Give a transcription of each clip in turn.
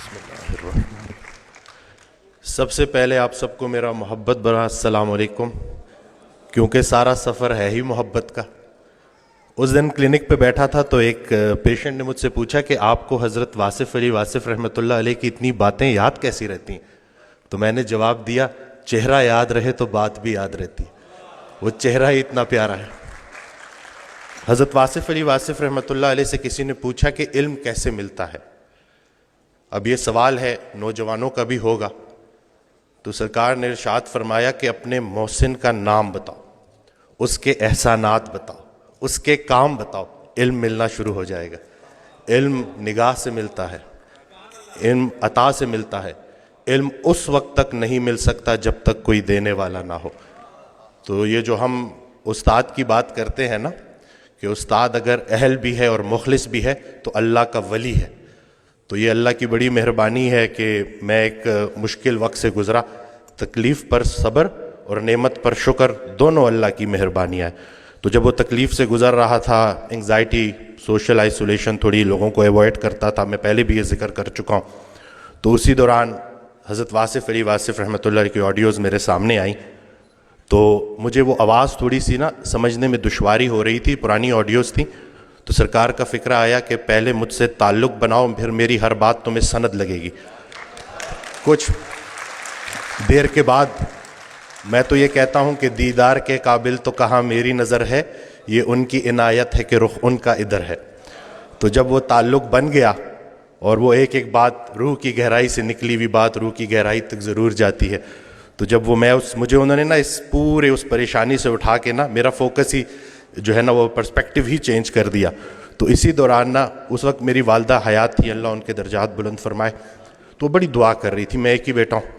بسم اللہ الرحمن۔ سب سے پہلے آپ سب کو میرا محبت بھرا السلام علیکم، کیونکہ سارا سفر ہے ہی محبت کا۔ اس دن کلینک پہ بیٹھا تھا تو ایک پیشنٹ نے مجھ سے پوچھا کہ آپ کو حضرت واصف علی واصف رحمۃ اللہ علیہ کی اتنی باتیں یاد کیسی رہتی ہیں؟ تو میں نے جواب دیا، چہرہ یاد رہے تو بات بھی یاد رہتی، وہ چہرہ ہی اتنا پیارا ہے۔ حضرت واصف علی واصف رحمۃ اللہ علیہ سے کسی نے پوچھا کہ علم کیسے ملتا ہے؟ اب یہ سوال ہے نوجوانوں کا بھی ہوگا، تو سرکار نے ارشاد فرمایا کہ اپنے محسن کا نام بتاؤ، اس کے احسانات بتاؤ، اس کے کام بتاؤ، علم ملنا شروع ہو جائے گا۔ علم نگاہ سے ملتا ہے، علم عطا سے ملتا ہے، علم اس وقت تک نہیں مل سکتا جب تک کوئی دینے والا نہ ہو۔ تو یہ جو ہم استاد کی بات کرتے ہیں نا کہ استاد اگر اہل بھی ہے اور مخلص بھی ہے تو اللہ کا ولی ہے، تو یہ اللہ کی بڑی مہربانی ہے کہ میں ایک مشکل وقت سے گزرا، تکلیف پر صبر اور نعمت پر شکر دونوں اللہ کی مہربانیاں ہیں۔ تو جب وہ تکلیف سے گزر رہا تھا، انگزائٹی، سوشل آئسولیشن، تھوڑی لوگوں کو ایوائڈ کرتا تھا، میں پہلے بھی یہ ذکر کر چکا ہوں، تو اسی دوران حضرت واصف علی واصف رحمۃ اللہ علیہ کی آڈیوز میرے سامنے آئیں، تو مجھے وہ آواز تھوڑی سی نا سمجھنے میں دشواری ہو رہی تھی، پرانی آڈیوز تھیں، تو سرکار کا فکرہ آیا کہ پہلے مجھ سے تعلق بناؤ، پھر میری ہر بات تمہیں سند لگے گی۔ کچھ دیر کے بعد میں تو یہ کہتا ہوں کہ دیدار کے قابل تو کہاں میری نظر ہے، یہ ان کی عنایت ہے کہ رخ ان کا ادھر ہے۔ تو جب وہ تعلق بن گیا اور وہ ایک ایک بات روح کی گہرائی سے نکلی ہوئی بات روح کی گہرائی تک ضرور جاتی ہے، تو جب وہ مجھے انہوں نے نا اس پورے اس پریشانی سے اٹھا کے نا میرا فوکس ہی جو ہے نا وہ پرسپیکٹیو ہی چینج کر دیا۔ تو اسی دوران نا اس وقت میری والدہ حیات تھی، اللہ ان کے درجات بلند فرمائے، تو بڑی دعا کر رہی تھی، میں ایک ہی بیٹا ہوں۔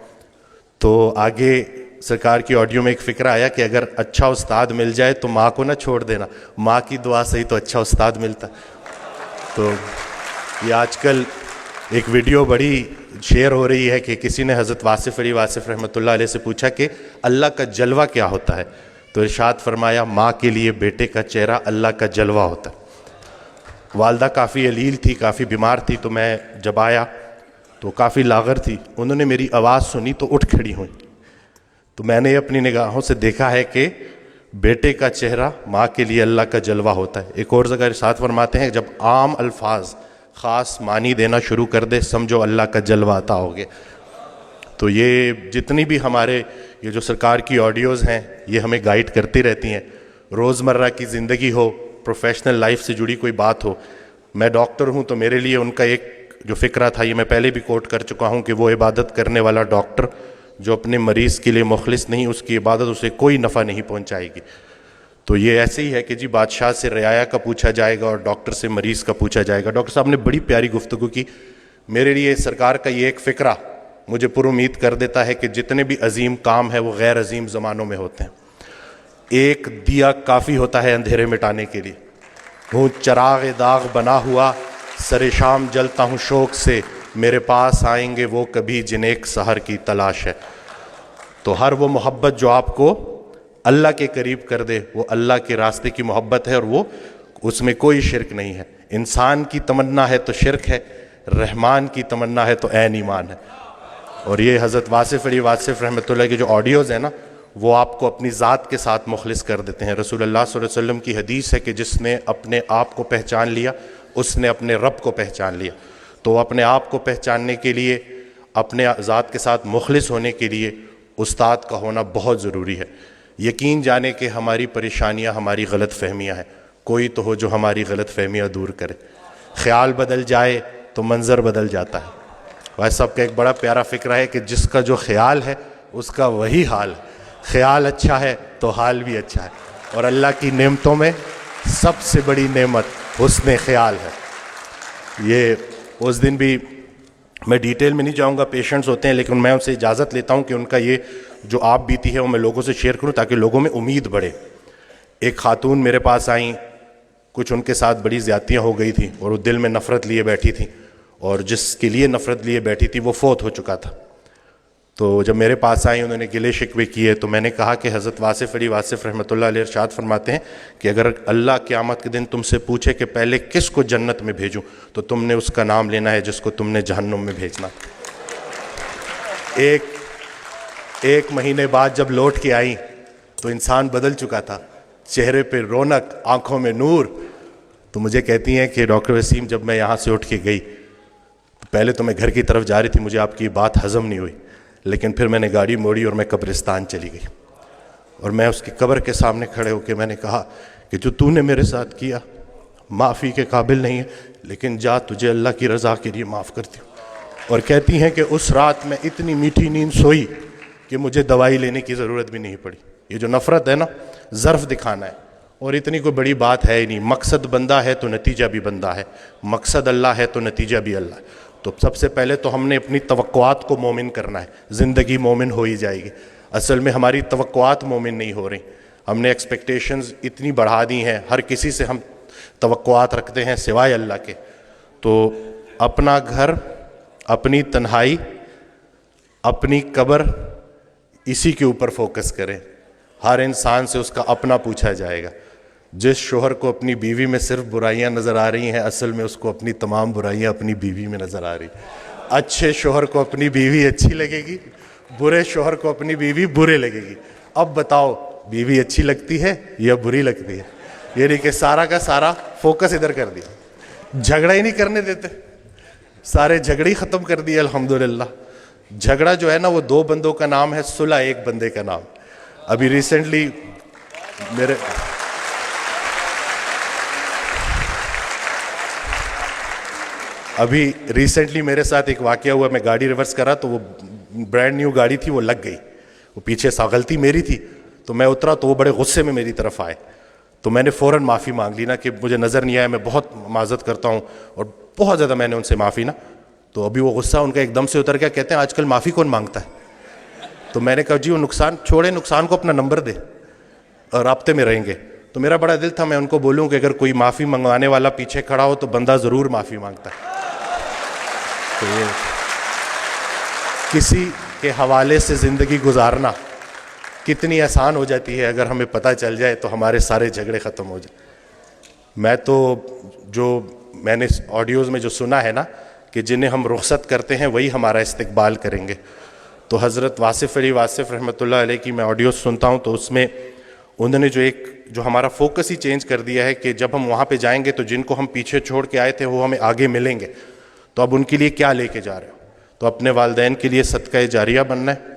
تو آگے سرکار کی آڈیو میں ایک فکرہ آیا کہ اگر اچھا استاد مل جائے تو ماں کو نہ چھوڑ دینا، ماں کی دعا سے ہی تو اچھا استاد ملتا۔ تو یہ آج کل ایک ویڈیو بڑی شیئر ہو رہی ہے کہ کسی نے حضرت واصف علی واصف رحمۃ اللہ علیہ سے پوچھا کہ اللہ کا جلوہ کیا ہوتا ہے؟ تو ارشاد فرمایا، ماں کے لیے بیٹے کا چہرہ اللہ کا جلوہ ہوتا ہے۔ والدہ کافی علیل تھی، کافی بیمار تھی، تو میں جب آیا تو کافی لاغر تھی، انہوں نے میری آواز سنی تو اٹھ کھڑی ہوئی، تو میں نے اپنی نگاہوں سے دیکھا ہے کہ بیٹے کا چہرہ ماں کے لیے اللہ کا جلوہ ہوتا ہے۔ ایک اور جگہ ارشاد فرماتے ہیں، جب عام الفاظ خاص معنی دینا شروع کر دے سمجھو اللہ کا جلوہ عطا ہو گیا۔ تو یہ جتنی بھی ہمارے یہ جو سرکار کی آڈیوز ہیں یہ ہمیں گائیڈ کرتی رہتی ہیں، روزمرہ کی زندگی ہو، پروفیشنل لائف سے جڑی کوئی بات ہو۔ میں ڈاکٹر ہوں تو میرے لیے ان کا ایک جو فکرہ تھا، یہ میں پہلے بھی کوٹ کر چکا ہوں کہ وہ عبادت کرنے والا ڈاکٹر جو اپنے مریض کے لیے مخلص نہیں، اس کی عبادت اسے کوئی نفع نہیں پہنچائے گی۔ تو یہ ایسے ہی ہے کہ جی بادشاہ سے رعایا کا پوچھا جائے گا اور ڈاکٹر سے مریض کا پوچھا جائے گا۔ ڈاکٹر صاحب نے بڑی پیاری گفتگو کی، میرے لیے سرکار کا یہ ایک فکرہ مجھے پر امید کر دیتا ہے کہ جتنے بھی عظیم کام ہیں وہ غیر عظیم زمانوں میں ہوتے ہیں۔ ایک دیا کافی ہوتا ہے اندھیرے مٹانے کے لیے، ہوں چراغ داغ بنا ہوا، سر شام جلتا ہوں شوق سے، میرے پاس آئیں گے وہ کبھی جنہیں ایک سحر کی تلاش ہے۔ تو ہر وہ محبت جو آپ کو اللہ کے قریب کر دے وہ اللہ کے راستے کی محبت ہے، اور وہ اس میں کوئی شرک نہیں ہے۔ انسان کی تمنا ہے تو شرک ہے، رحمان کی تمنا ہے تو عین ایمان ہے۔ اور یہ حضرت واصف علی واصف رحمۃ اللہ کی جو آڈیوز ہیں نا وہ آپ کو اپنی ذات کے ساتھ مخلص کر دیتے ہیں۔ رسول اللہ صلی اللہ علیہ وسلم کی حدیث ہے کہ جس نے اپنے آپ کو پہچان لیا اس نے اپنے رب کو پہچان لیا۔ تو اپنے آپ کو پہچاننے کے لیے، اپنے ذات کے ساتھ مخلص ہونے کے لیے استاد کا ہونا بہت ضروری ہے۔ یقین جانے کہ ہماری پریشانیاں ہماری غلط فہمیاں ہیں، کوئی تو ہو جو ہماری غلط فہمیاں دور کرے۔ خیال بدل جائے تو منظر بدل جاتا ہے۔ بھائی صاحب کا ایک بڑا پیارا فکرہ ہے کہ جس کا جو خیال ہے اس کا وہی حال ہے۔ خیال اچھا ہے تو حال بھی اچھا ہے، اور اللہ کی نعمتوں میں سب سے بڑی نعمت حسن خیال ہے۔ یہ اس دن بھی میں ڈیٹیل میں نہیں جاؤں گا، پیشنٹس ہوتے ہیں، لیکن میں ان سے اجازت لیتا ہوں کہ ان کا یہ جو آپ بیتی ہے وہ میں لوگوں سے شیئر کروں تاکہ لوگوں میں امید بڑھے۔ ایک خاتون میرے پاس آئیں، کچھ ان کے ساتھ بڑی زیادتیاں ہو گئی تھیں اور وہ دل میں نفرت لیے بیٹھی تھیں، اور جس کے لیے نفرت لیے بیٹھی تھی وہ فوت ہو چکا تھا۔ تو جب میرے پاس آئیں انہوں نے گلے شکوے کیے تو میں نے کہا کہ حضرت واصف علی واصف رحمۃ اللہ علیہ ارشاد فرماتے ہیں کہ اگر اللہ قیامت کے دن تم سے پوچھے کہ پہلے کس کو جنت میں بھیجوں تو تم نے اس کا نام لینا ہے جس کو تم نے جہنم میں بھیجنا. ایک مہینے بعد جب لوٹ کے آئیں تو انسان بدل چکا تھا, چہرے پہ رونق, آنکھوں میں نور. تو مجھے کہتی ہیں کہ ڈاکٹر وسیم جب میں یہاں سے اٹھ کے گئی تو پہلے تو میں گھر کی طرف جا رہی تھی, مجھے آپ کی بات ہضم نہیں ہوئی, لیکن پھر میں نے گاڑی موڑی اور میں قبرستان چلی گئی اور میں اس کی قبر کے سامنے کھڑے ہو کے میں نے کہا کہ جو تو نے میرے ساتھ کیا معافی کے قابل نہیں ہے, لیکن جا تجھے اللہ کی رضا کے لیے معاف کرتی ہوں. اور کہتی ہیں کہ اس رات میں اتنی میٹھی نیند سوئی کہ مجھے دوائی لینے کی ضرورت بھی نہیں پڑی. یہ جو نفرت ہے نا, ظرف دکھانا ہے, اور اتنی کوئی بڑی بات ہے ہی نہیں. مقصد بندہ ہے تو نتیجہ بھی بندہ ہے, مقصد اللہ ہے تو نتیجہ بھی اللہ ہے. تو سب سے پہلے تو ہم نے اپنی توقعات کو مومن کرنا ہے, زندگی مومن ہو ہی جائے گی. اصل میں ہماری توقعات مومن نہیں ہو رہی, ہم نے ایکسپیکٹیشنز اتنی بڑھا دی ہیں, ہر کسی سے ہم توقعات رکھتے ہیں سوائے اللہ کے. تو اپنا گھر, اپنی تنہائی, اپنی قبر, اسی کے اوپر فوکس کریں. ہر انسان سے اس کا اپنا پوچھا جائے گا. جس شوہر کو اپنی بیوی میں صرف برائیاں نظر آ رہی ہیں, اصل میں اس کو اپنی تمام برائیاں اپنی بیوی میں نظر آ رہی. اچھے شوہر کو اپنی بیوی اچھی لگے گی, برے شوہر کو اپنی بیوی برے لگے گی. اب بتاؤ بیوی اچھی لگتی ہے یا بری لگتی ہے؟ یہ نہیں کہ سارا کا سارا فوکس ادھر کر دیا, جھگڑا ہی نہیں کرنے دیتے, سارے جھگڑے ہی ختم کر دیے الحمدللہ. جھگڑا جو ہے نا وہ دو بندوں کا نام ہے, صلح ایک بندے کا نام. ابھی ریسنٹلی میرے ساتھ ایک واقعہ ہوا. میں گاڑی ریورس کرا تو وہ برانڈ نیو گاڑی تھی, وہ لگ گئی. وہ پیچھے سا غلطی میری تھی, تو میں اترا تو وہ بڑے غصے میں میری طرف آئے. تو میں نے فوراً معافی مانگ لی نا کہ مجھے نظر نہیں آیا, میں بہت معذرت کرتا ہوں, اور بہت زیادہ میں نے ان سے معافی نا. تو ابھی وہ غصہ ان کا ایک دم سے اتر گیا, کہتے ہیں آج کل معافی کون مانگتا ہے؟ تو میں نے کہا جی وہ نقصان چھوڑے, نقصان کو اپنا نمبر دے اور رابطے میں رہیں گے. تو میرا بڑا دل تھا میں ان کو بولوں کہ اگر کوئی معافی منگوانے والا پیچھے کھڑا ہو تو بندہ ضرور معافی مانگتا ہے. تو یہ کسی کے حوالے سے زندگی گزارنا کتنی آسان ہو جاتی ہے, اگر ہمیں پتہ چل جائے تو ہمارے سارے جھگڑے ختم ہو جائیں. میں تو جو میں نے آڈیوز میں جو سنا ہے نا کہ جنہیں ہم رخصت کرتے ہیں وہی ہمارا استقبال کریں گے. تو حضرت واصف علی واصف رحمۃ اللہ علیہ کی میں آڈیوز سنتا ہوں تو اس میں انہوں نے جو ہمارا فوکس ہی چینج کر دیا ہے کہ جب ہم وہاں پہ جائیں گے تو جن کو ہم پیچھے چھوڑ کے آئے تھے وہ ہمیں آگے ملیں گے, تو اب ان کے لیے کیا لے کے جا رہے ہو؟ تو اپنے والدین کے لیے صدقہ جاریہ بننا ہے.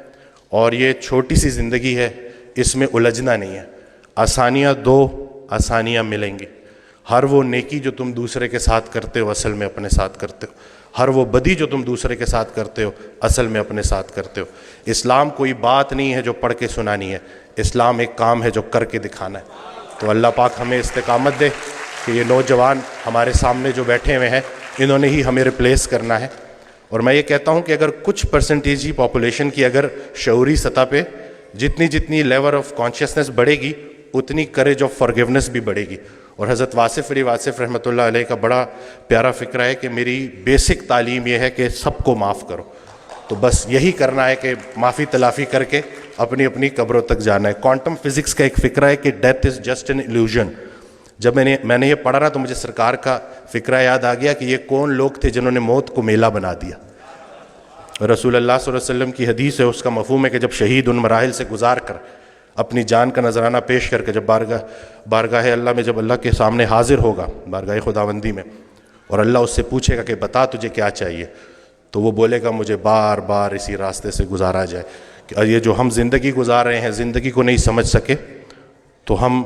اور یہ چھوٹی سی زندگی ہے, اس میں الجھنا نہیں ہے. آسانیاں دو, آسانیاں ملیں گی. ہر وہ نیکی جو تم دوسرے کے ساتھ کرتے ہو اصل میں اپنے ساتھ کرتے ہو, ہر وہ بدی جو تم دوسرے کے ساتھ کرتے ہو اصل میں اپنے ساتھ کرتے ہو. اسلام کوئی بات نہیں ہے جو پڑھ کے سنانی ہے, اسلام ایک کام ہے جو کر کے دکھانا ہے. تو اللہ پاک ہمیں استقامت دے کہ یہ نوجوان ہمارے سامنے جو بیٹھے ہوئے ہیں انہوں نے ہی ہمیں ریپلیس کرنا ہے. اور میں یہ کہتا ہوں کہ اگر کچھ پرسنٹیج ہی پاپولیشن کی اگر شعوری سطح پہ جتنی لیول آف کانشیسنس بڑھے گی اتنی کریج آف فارگیونیس بھی بڑھے گی. اور حضرت واصف علی واصف رحمۃ اللہ علیہ کا بڑا پیارا فکرہ ہے کہ میری بیسک تعلیم یہ ہے کہ سب کو معاف کرو. تو بس یہی کرنا ہے کہ معافی تلافی کر کے اپنی اپنی قبروں تک جانا ہے. کوانٹم فزکس کا ایک فکرہ ہے کہ death is just an illusion. جب میں نے یہ پڑھا نا تو مجھے سرکار کا فکرہ یاد آ گیا کہ یہ کون لوگ تھے جنہوں نے موت کو میلہ بنا دیا. رسول اللہ صلی اللہ علیہ وسلم کی حدیث ہے, اس کا مفہوم ہے کہ جب شہید ان مراحل سے گزار کر اپنی جان کا نذرانہ پیش کر کے جب بارگاہ اللہ میں جب اللہ کے سامنے حاضر ہوگا, بارگاہ خداوندی میں, اور اللہ اس سے پوچھے گا کہ بتا تجھے کیا چاہیے, تو وہ بولے گا مجھے بار بار اسی راستے سے گزارا جائے. کہ یہ جو ہم زندگی گزار رہے ہیں, زندگی کو نہیں سمجھ سکے تو ہم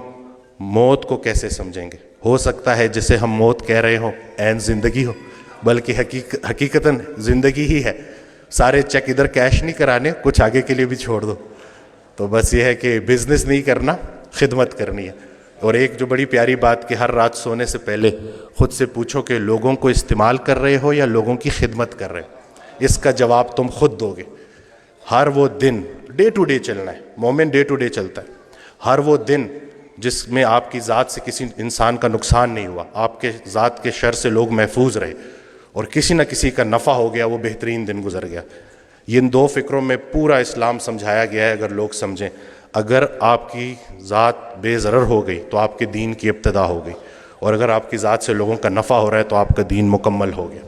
موت کو کیسے سمجھیں گے؟ ہو سکتا ہے جسے ہم موت کہہ رہے ہوں عین زندگی ہو, بلکہ حقیقتاً زندگی ہی ہے. سارے چیک ادھر کیش نہیں کرانے, کچھ آگے کے لیے بھی چھوڑ دو. تو بس یہ ہے کہ بزنس نہیں کرنا, خدمت کرنی ہے. اور ایک جو بڑی پیاری بات کہ ہر رات سونے سے پہلے خود سے پوچھو کہ لوگوں کو استعمال کر رہے ہو یا لوگوں کی خدمت کر رہے ہو. اس کا جواب تم خود دو گے. ہر وہ دن ڈے ٹو ڈے چلنا ہے, مومن ڈے ٹو ڈے چلتا ہے. ہر وہ دن جس میں آپ کی ذات سے کسی انسان کا نقصان نہیں ہوا, آپ کے ذات کے شر سے لوگ محفوظ رہے, اور کسی نہ کسی کا نفع ہو گیا, وہ بہترین دن گزر گیا. یہ ان دو فکروں میں پورا اسلام سمجھایا گیا ہے. اگر لوگ سمجھیں, اگر آپ کی ذات بے ضرر ہو گئی تو آپ کے دین کی ابتدا ہو گئی, اور اگر آپ کی ذات سے لوگوں کا نفع ہو رہا ہے تو آپ کا دین مکمل ہو گیا.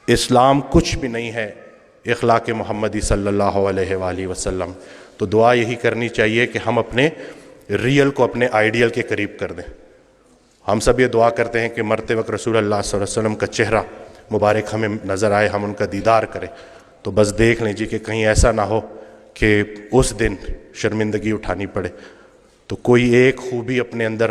اسلام کچھ بھی نہیں ہے اخلاق محمدی صلی اللہ علیہ وآلہ وسلم. تو دعا یہی کرنی چاہیے کہ ہم اپنے ریئل کو اپنے آئیڈیل کے قریب کر دیں. ہم سب یہ دعا کرتے ہیں کہ مرتے وقت رسول اللہ صلی اللہ علیہ وسلم کا چہرہ مبارک ہمیں نظر آئے, ہم ان کا دیدار کریں. تو بس دیکھ لیں جی کہ کہیں ایسا نہ ہو کہ اس دن شرمندگی اٹھانی پڑے. تو کوئی ایک خوبی اپنے اندر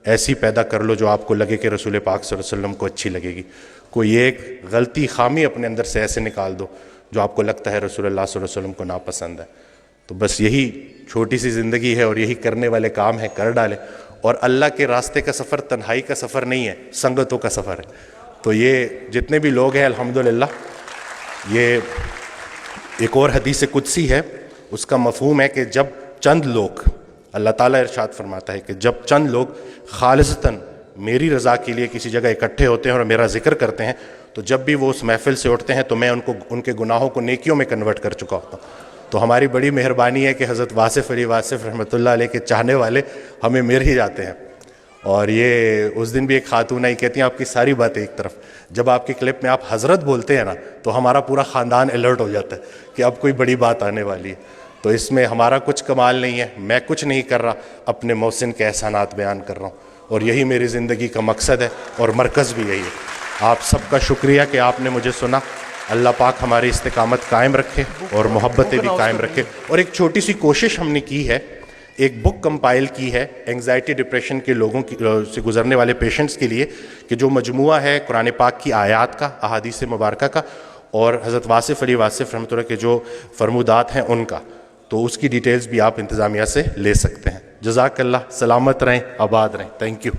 ایسی پیدا کر لو جو آپ کو لگے کہ رسول پاک صلی اللہ علیہ وسلم کو اچھی لگے گی. کوئی ایک غلطی خامی اپنے اندر سے ایسے نکال دو جو آپ کو لگتا ہے رسول اللہ صلی اللہ علیہ وسلم کو ناپسند ہے. تو بس یہی چھوٹی سی زندگی ہے اور یہی کرنے والے کام ہیں, کر ڈالیں. اور اللہ کے راستے کا سفر تنہائی کا سفر نہیں ہے, سنگتوں کا سفر ہے. تو یہ جتنے بھی لوگ ہیں الحمدللہ, یہ ایک اور حدیث قدسی ہے, اس کا مفہوم ہے کہ جب چند لوگ, اللہ تعالیٰ ارشاد فرماتا ہے کہ جب چند لوگ خالصتاً میری رضا کے لیے کسی جگہ اکٹھے ہوتے ہیں اور میرا ذکر کرتے ہیں, تو جب بھی وہ اس محفل سے اٹھتے ہیں تو میں ان کے گناہوں کو نیکیوں میں کنورٹ کر چکا ہوتا ہوں. تو ہماری بڑی مہربانی ہے کہ حضرت واصف علی واصف رحمۃ اللہ علیہ کے چاہنے والے ہمیں مل ہی جاتے ہیں. اور یہ اس دن بھی ایک خاتون آئی, کہتی ہیں آپ کی ساری باتیں ایک طرف, جب آپ کی کلپ میں آپ حضرت بولتے ہیں نا تو ہمارا پورا خاندان الرٹ ہو جاتا ہے کہ اب کوئی بڑی بات آنے والی ہے. تو اس میں ہمارا کچھ کمال نہیں ہے, میں کچھ نہیں کر رہا, اپنے محسن کے احسانات بیان کر رہا ہوں, اور یہی میری زندگی کا مقصد ہے اور مرکز بھی یہی ہے. آپ سب کا شکریہ کہ آپ نے مجھے سنا. اللہ پاک ہماری استقامت قائم رکھے اور محبتیں بھی قائم رکھے. اور ایک چھوٹی سی کوشش ہم نے کی ہے, ایک بک کمپائل کی ہے اینگزائٹی ڈپریشن کے لوگوں سے گزرنے والے پیشنٹس کے لیے, کہ جو مجموعہ ہے قرآن پاک کی آیات کا, احادیث مبارکہ کا, اور حضرت واصف علی واصف رحمۃ اللہ کے جو فرمودات ہیں ان کا. تو اس کی ڈیٹیلز بھی آپ انتظامیہ سے لے سکتے ہیں. جزاک اللہ, سلامت رہیں, آباد رہیں. Thank you.